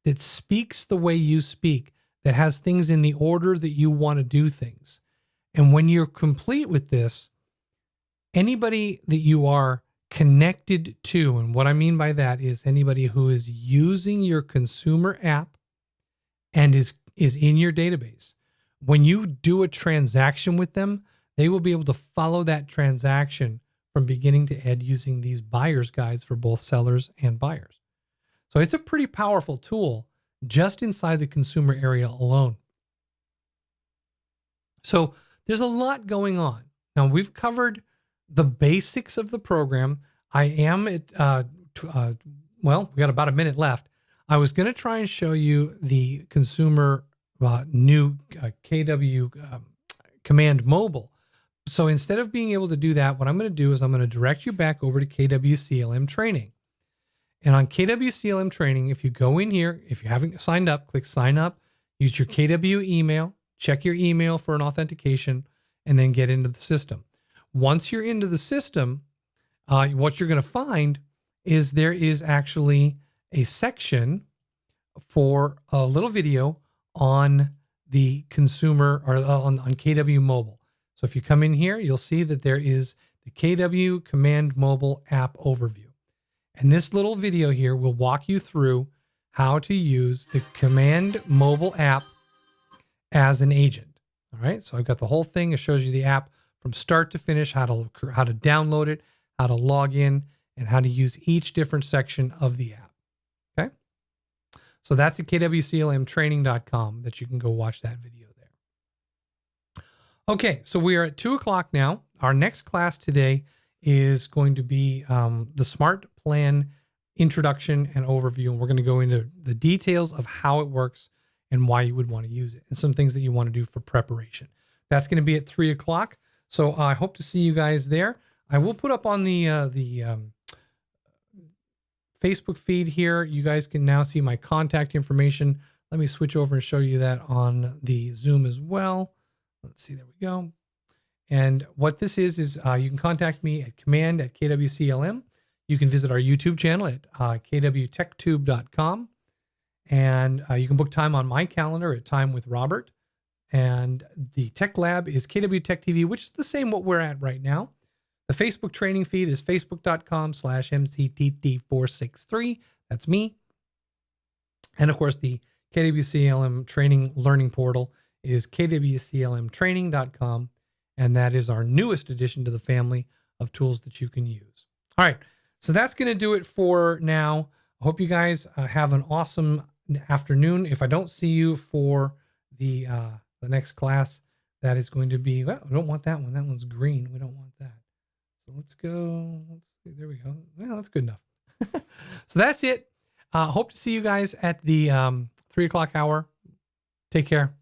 that speaks the way you speak, that has things in the order that you want to do things. And when you're complete with this, anybody that you are connected to, and what I mean by that is anybody who is using your consumer app and is in your database, when you do a transaction with them, they will be able to follow that transaction from beginning to end using these buyer's guides for both sellers and buyers. So it's a pretty powerful tool just inside the consumer area alone. So there's a lot going on. Now we've covered the basics of the program. I am at, we got about a minute left. I was going to try and show you the consumer new KW Command Mobile. So instead of being able to do that, what I'm going to do is I'm going to direct you back over to KWCLM training. And on KWCLM training, if you go in here, if you haven't signed up, click sign up, use your KW email, check your email for an authentication, and then get into the system. Once you're into the system, what you're going to find is there is actually a section for a little video on the consumer or on KW Mobile. So if you come in here, you'll see that there is the KW Command Mobile app overview. And this little video here will walk you through how to use the Command Mobile app as an agent. All right. So I've got the whole thing. It shows you the app from start to finish, how to download it, how to log in, and how to use each different section of the app. Okay. So that's at kwclmtraining.com that you can go watch that video there. Okay. So we are at 2:00 now. Our next class today is going to be the Smart Plan introduction and overview. And we're going to go into the details of how it works and why you would want to use it and some things that you want to do for preparation. That's going to be at 3 o'clock. So I hope to see you guys there. I will put up on the Facebook feed here. You guys can now see my contact information. Let me switch over and show you that on the Zoom as well. Let's see, there we go. And what this is you can contact me at command@kwclm. You can visit our YouTube channel at kwtechtube.com. And you can book time on my calendar at Time with Robert. And the Tech Lab is KW Tech TV, which is the same what we're at right now. The Facebook training feed is facebook.com/mctt463. That's me. And of course, the KWCLM training learning portal is kwclmtraining.com. And that is our newest addition to the family of tools that you can use. All right. So that's going to do it for now. I hope you guys have an awesome afternoon. If I don't see you for the next class, that is going to be, well, we don't want that one. That one's green. We don't want that. So let's go. Let's see. There we go. Well, that's good enough. So that's it. Hope to see you guys at the 3 o'clock hour. Take care.